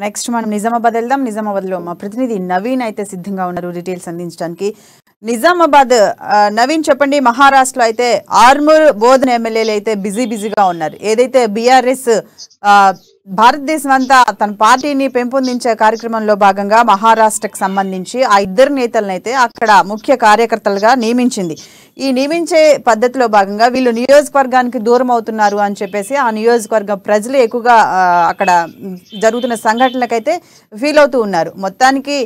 Next మనం నిజామాబాద్ వెళ్దాం. నిజామాబాద్లో మా ప్రతినిధి నవీన్ అయితే సిద్ధంగా ఉన్నారు డీటెయిల్స్ అందించడానికి. నిజామాబాద్ నవీన్ చెప్పండి. మహారాష్ట్రలో అయితే ఆర్మూర్ బోధన ఎమ్మెల్యేలు అయితే బిజీగా ఉన్నారు. ఏదైతే బీఆర్ఎస్ భారతదేశం అంతా తన పార్టీని పెంపొందించే కార్యక్రమంలో భాగంగా మహారాష్ట్రకు సంబంధించి ఆ ఇద్దరు నేతలను అయితే అక్కడ ముఖ్య కార్యకర్తలుగా నియమించింది. ఈ నియమించే పద్ధతిలో భాగంగా వీళ్ళు నియోజకవర్గానికి దూరం అవుతున్నారు అని చెప్పేసి ఆ నియోజకవర్గ ప్రజలు ఎక్కువగా అక్కడ జరుగుతున్న సంఘటనలకైతే ఫీల్ అవుతూ ఉన్నారు. మొత్తానికి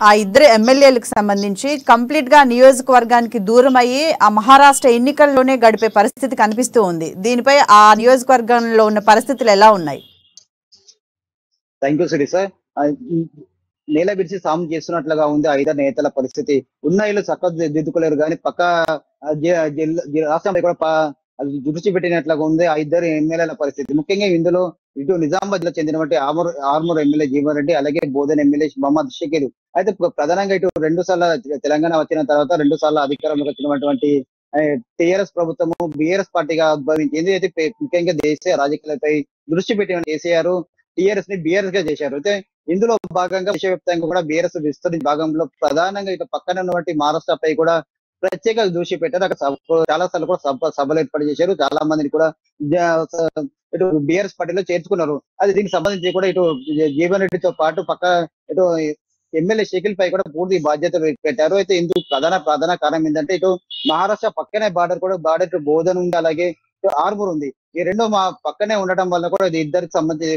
ఆ ఇద్దరు ఎమ్మెల్యేలకు సంబంధించి కంప్లీట్ గా నియోజకవర్గానికి దూరం అయ్యి ఆ మహారాష్ట్ర ఎన్నికల్లోనే గడిపే పరిస్థితి కనిపిస్తూ ఉంది. దీనిపై ఆ నియోజకవర్గంలో ఉన్న పరిస్థితులు ఎలా ఉన్నాయి? Thank you Shirisha. నేల విడిచి సాము చేస్తున్నట్లుగా ఉంది ఆ ఇతర నేతల పరిస్థితి. ఉన్న ఇల్లు చక్కగా దిద్దుకోలేరు కానీ పక్క రాష్ట్రంలో కూడా దృష్టి పెట్టినట్లుగా ఉంది ఆ ఇద్దరు ఎమ్మెల్యేల పరిస్థితి. ముఖ్యంగా ఇందులో ఇటు నిజామాబాద్ జిల్లా చెందినటువంటి ఆర్మూర్ ఎమ్మెల్యే జీవన్ రెడ్డి, అలాగే బోధన్ ఎమ్మెల్యే మహమ్మద్ షకీర్. అయితే ప్రధానంగా ఇటు 2 సార్లు తెలంగాణ వచ్చిన తర్వాత 2 సార్లు అధికారంలోకి వచ్చినటువంటి టీఆర్ఎస్ ప్రభుత్వము బీఆర్ఎస్ పార్టీగా ఉద్భవించింది. అయితే ముఖ్యంగా దేశీయ రాజకీయాలపై దృష్టి పెట్టిన కేసీఆర్ టీఆర్ఎస్ ని బీఆర్ఎస్ గా చేశారు. అయితే ఇందులో భాగంగా దేశవ్యాప్తంగా కూడా బీఆర్ఎస్ విస్తరించిన భాగంలో ప్రధానంగా ఇటు పక్కన ఉన్నటువంటి మహారాష్ట్రపై కూడా ప్రత్యేక దృష్టి పెట్టారు. అక్కడ చాలా సార్లు కూడా సభలు ఏర్పాటు చేశారు. చాలా మందిని కూడా ఇటు బీఆర్ఎస్ పార్టీలో చేర్చుకున్నారు. అది దీనికి సంబంధించి కూడా ఇటు జీవన్ రెడ్డితో పాటు పక్క ఇటు ఎమ్మెల్యే షకీల్ పై కూడా పూర్తి బాధ్యతలు పెట్టారు. అయితే ఇందుకు ప్రధాన కారణం ఏంటంటే ఇటు మహారాష్ట్ర పక్కనే బార్డర్ ఇటు బోధన్ ఉంది, అలాగే ఆర్మూర్ ఉంది. ఈ రెండు మా పక్కనే ఉండటం వల్ల కూడా ఇది ఇద్దరికి సంబంధించి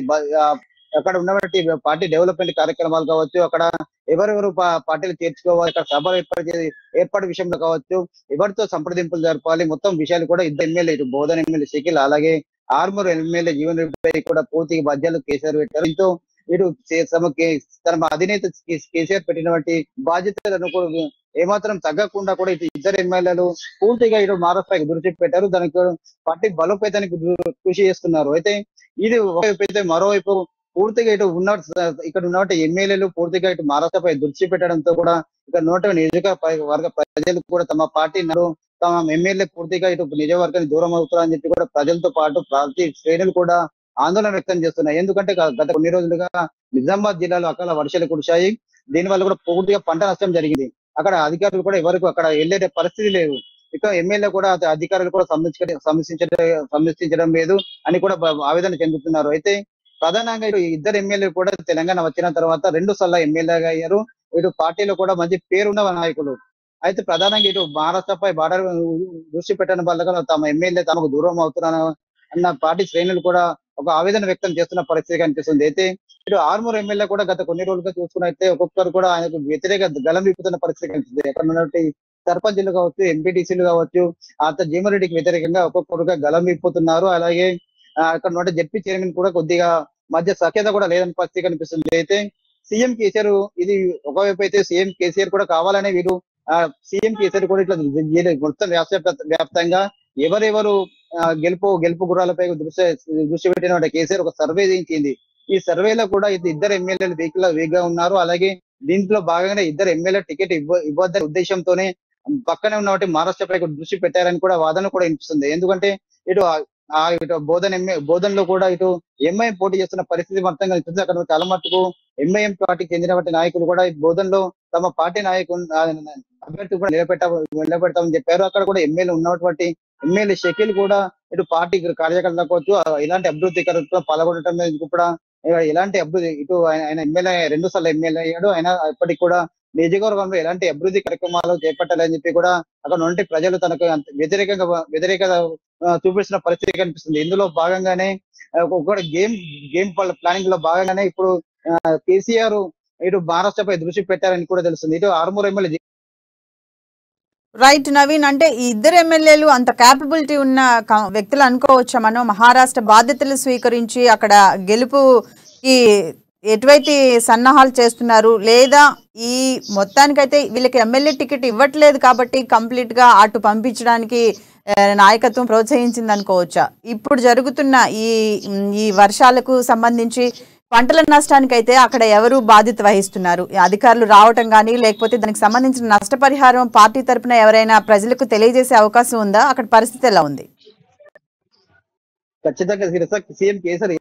అక్కడ ఉన్నటువంటి పార్టీ డెవలప్మెంట్ కార్యక్రమాలు కావచ్చు, అక్కడ ఎవరెవరు పార్టీలు చేర్చుకోవాలి, అక్కడ సభలు ఏర్పాటు విషయంలో కావచ్చు, ఎవరితో సంప్రదింపులు జరపాలి, మొత్తం విషయాలు కూడా ఇద్దరు ఎమ్మెల్యే ఇటు బోధన్ ఎమ్మెల్యే షకీల్ అలాగే ఆర్మూర్ ఎమ్మెల్యే జీవన్ రెడ్డిపై కూడా పూర్తిగా బాధ్యతలు కేసీఆర్ పెట్టారు. ఇంతో ఇటు తన అధినేత కేసీఆర్ పెట్టినటువంటి బాధ్యతలను కూడా ఏమాత్రం తగ్గకుండా కూడా ఇటు ఇద్దరు ఎమ్మెల్యేలు పూర్తిగా ఇటు మహారాష్ట్రకి దృష్టి పెట్టారు. దానికి పార్టీ బలోపేతానికి కృషి చేస్తున్నారు. అయితే ఇది ఒకవైపు అయితే మరోవైపు పూర్తిగా ఇటు ఇక్కడ ఉన్నటువంటి ఎమ్మెల్యేలు పూర్తిగా ఇటు మహారాష్ట్రపై దృష్టి పెట్టడంతో కూడా ఇక్కడ నియోజకవర్గ ప్రజలు కూడా తమ పార్టీ తమ ఎమ్మెల్యే పూర్తిగా ఇటు నియోజకవర్గానికి దూరం అవుతారని చెప్పి కూడా ప్రజలతో పాటు పార్టీ శ్రేణులు కూడా ఆందోళన వ్యక్తం చేస్తున్నాయి. ఎందుకంటే గత కొన్ని రోజులుగా నిజామాబాద్ జిల్లాలో అకాల వర్షాలు కురిశాయి. దీనివల్ల కూడా పూర్తిగా పంట నష్టం జరిగింది. అక్కడ అధికారులు కూడా ఎవరికి అక్కడ వెళ్ళే పరిస్థితి లేదు. ఇక ఎమ్మెల్యే కూడా అధికారులు కూడా సమీక్షించడం లేదు అని కూడా ఆవేదన చెందుతున్నారు. అయితే ప్రధానంగా ఇటు ఇద్దరు ఎమ్మెల్యేలు కూడా తెలంగాణ వచ్చిన తర్వాత 2 సార్లు ఎమ్మెల్యేగా అయ్యారు. ఇటు పార్టీలో కూడా మంచి పేరున్న నాయకులు. అయితే ప్రధానంగా ఇటు మహారాష్ట్రపై బార్డర్ దృష్టి పెట్టడం వల్ల తమ ఎమ్మెల్యే తమకు దూరం అవుతున్నారు అన్న పార్టీ శ్రేణులు కూడా ఒక ఆవేదన వ్యక్తం చేస్తున్న పరిస్థితి కనిపిస్తుంది. అయితే ఇటు ఆర్మూర్ ఎమ్మెల్యే కూడా గత కొన్ని రోజులుగా చూసుకున్నట్టే ఒక్కొక్కరు కూడా ఆయనకు వ్యతిరేక గలం విప్పుతున్న పరిస్థితి కనిపిస్తుంది. అక్కడ ఉన్నటువంటి సర్పంచ్లు కావచ్చు, ఎంపీటీసీలు కావచ్చు, జీవన్ రెడ్డికి వ్యతిరేకంగా ఒక్కొక్కరుగా గలం విప్పుతున్నారు. అలాగే అక్కడ ఉన్న జడ్పీ చైర్మన్ కూడా కొద్దిగా మధ్య సఖ్యత కూడా లేదని పరిస్థితి కనిపిస్తుంది. అయితే సీఎం కేసీఆర్ ఇది ఒకవైపు అయితే సీఎం కేసీఆర్ కూడా కావాలనే వీరు సీఎం కేసీఆర్ కూడా ఇట్లా మొత్తం వ్యాప్తంగా ఎవరెవరు గెలుపు గుర్రాలపై దృష్టి పెట్టిన కేసీఆర్ ఒక సర్వే చేయించింది. ఈ సర్వేలో కూడా ఇద్దరు ఎమ్మెల్యేలు వీక్గా ఉన్నారు. అలాగే దీంట్లో భాగంగానే ఇద్దరు ఎమ్మెల్యే టికెట్ ఇవ్వద్దనే ఉద్దేశంతోనే పక్కనే ఉన్నటువంటి మహారాష్ట్రపై దృష్టి పెట్టారని కూడా వాదన కూడా వినిపిస్తుంది. ఎందుకంటే ఇటు బోధన్ లో కూడా ఇటు ఎంఐఎం పోటీ చేస్తున్న పరిస్థితి మొత్తం కనిపిస్తుంది. అక్కడ చాలా మట్టుకు ఎంఐఎం పార్టీకి చెందినటువంటి నాయకులు కూడా బోధన్ లో తమ పార్టీ నాయకులు అభ్యర్థి కూడా నిలబెడతామని చెప్పారు. అక్కడ కూడా ఉన్నటువంటి ఎమ్మెల్యే షకీల్ కూడా ఇటు పార్టీ కార్యకర్తలు కావచ్చు, ఇలాంటి అభివృద్ధి కార్యక్రమంలో పాల్గొనడం కూడా ఎలాంటి అభివృద్ధి ఇటు ఆయన ఎమ్మెల్యే 2 సార్లు ఎమ్మెల్యే అయ్యాడు. ఆయన ఇప్పటికి కూడా నియోజకవర్గంలో ఎలాంటి అభివృద్ధి కార్యక్రమాలు చేపట్టాలని చెప్పి కూడా అక్కడ నుండి ప్రజలు తనకు వ్యతిరేకత చూపిస్తున్న పరిస్థితి కనిపిస్తుంది. ఇందులో భాగంగానే ఒక గేమ్ ప్లానింగ్ లో భాగంగానే ఇప్పుడు కేసీఆర్ ఇటు మహారాష్ట్రపై దృష్టి పెట్టారని కూడా తెలుస్తుంది. ఇటు ఆర్మూర్ ఎమ్మెల్యే రైట్ నవీన్, అంటే ఈ ఇద్దరు ఎమ్మెల్యేలు అంత క్యాపబిలిటీ ఉన్న వ్యక్తులు అనుకోవచ్చా మనం? మహారాష్ట్ర బాధ్యతలు స్వీకరించి అక్కడ గెలుపుకి ఎటువైతే సన్నాహాలు చేస్తున్నారు, లేదా ఈ మొత్తానికైతే వీళ్ళకి ఎమ్మెల్యే టికెట్ ఇవ్వట్లేదు కాబట్టి కంప్లీట్ గా అటు పంపించడానికి నాయకత్వం ప్రోత్సహించింది అనుకోవచ్చా? ఇప్పుడు జరుగుతున్న ఈ వర్షాలకు సంబంధించి పంటల నష్టానికి అయితే అక్కడ ఎవరు బాధ్యత వహిస్తున్నారు? అధికారులు రావటం కానీ లేకపోతే దానికి సంబంధించిన నష్టపరిహారం పార్టీ తరపున ఎవరైనా ప్రజలకు తెలియజేసే అవకాశం ఉందా? అక్కడ పరిస్థితి ఎలా ఉంది? ఖచ్చితంగా సీఎం కేసీఆర్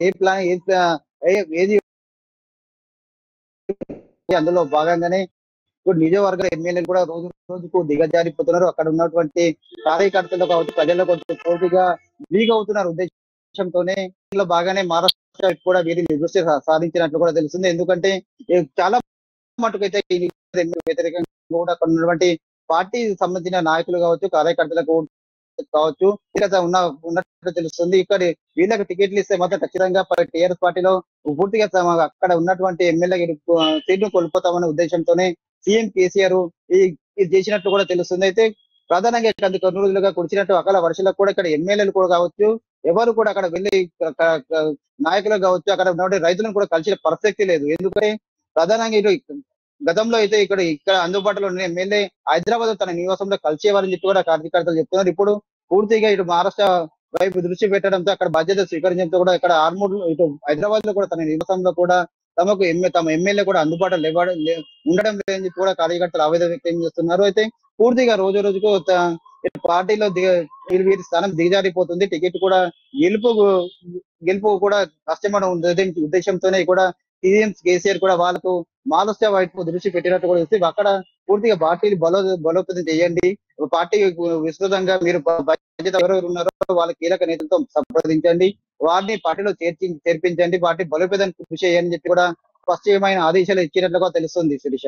ఏది అందులో భాగంగానే ఇప్పుడు నియోజకవర్గ ఎమ్మెల్యేలు కూడా రోజు రోజుకు దిగజారిపోతున్నారు. అక్కడ ఉన్నటువంటి కార్యకర్తలు కావచ్చు, ప్రజలు కొంచెం పూర్తిగా వీక్ అవుతున్నారు ఉద్దేశంతోనే ఇందులో బాగానే మహారాష్ట్ర కూడా వీరి దృష్టి సాధించినట్లు కూడా తెలుస్తుంది. ఎందుకంటే చాలా మటుకైతే ఈ వ్యతిరేకంగా కూడా అక్కడ ఉన్నటువంటి పార్టీ సంబంధించిన నాయకులు కావచ్చు, కార్యకర్తలకు కావచ్చు ఇక్కడ ఉన్నట్టు తెలుస్తుంది. ఇక్కడ వీళ్ళకి టికెట్లు ఇస్తే మాత్రం ఖచ్చితంగా టీఆర్ఎస్ పార్టీలో పూర్తిగా అక్కడ ఉన్నటువంటి ఎమ్మెల్యే సీట్ను కోల్పోతామనే ఉద్దేశంతోనే సీఎం కేసీఆర్ ఇది చేసినట్టు కూడా తెలుస్తుంది. అయితే ప్రధానంగా ఇక్కడ కొన్ని రోజులుగా కురిచినట్టు అకాల వర్షాలకు కూడా ఇక్కడ ఎమ్మెల్యేలు కూడా కావచ్చు, ఎవరు కూడా అక్కడ వెళ్ళి నాయకులు కావచ్చు, అక్కడ ఉన్నటువంటి రైతులను కూడా కలిసిన ప్రసక్తి లేదు. ఎందుకంటే ప్రధానంగా ఇటు గతంలో అయితే ఇక్కడ అందుబాటులో ఉన్న ఎమ్మెల్యే హైదరాబాద్ తన నివాసంలో కలిసేవారని చెప్పి కూడా కార్యకర్తలు చెప్తున్నారు. ఇప్పుడు పూర్తిగా ఇటు మహారాష్ట్ర వైపు దృష్టి పెట్టడంతో అక్కడ బాధ్యత స్వీకరించడంతో కూడా ఇక్కడ ఆర్మూర్ ఇటు హైదరాబాద్ లో కూడా తన నివాసంలో కూడా తమ ఎమ్మెల్యే కూడా అందుబాటులో ఉండడం లేదని చెప్పి కూడా కార్యకర్తలు ఆవేదన వ్యక్తం చేస్తున్నారు. అయితే పూర్తిగా రోజు రోజుకు పార్టీలో వీరి స్థానం దిగజారిపోతుంది. టికెట్ కూడా గెలుపు కూడా కష్టమైన ఉద్దేశంతోనే కూడా సీఎం కేసీఆర్ కూడా వాళ్ళకు మహారాష్ట్ర వైపు దృష్టి పెట్టినట్టు కూడా చూస్తే అక్కడ పూర్తిగా పార్టీని బలోపేతం చేయండి. పార్టీ విస్తృతంగా మీరు బాధ్యత ఎవరెవరు ఉన్నారో వాళ్ళ కీలక నేతలతో సంప్రదించండి, వారిని పార్టీలో చేర్పించండి, పార్టీ బలోపేతానికి కృషి చేయండి చెప్పి కూడా స్పష్టమైన ఆదేశాలు ఇచ్చినట్లుగా తెలుస్తుంది శిరీష.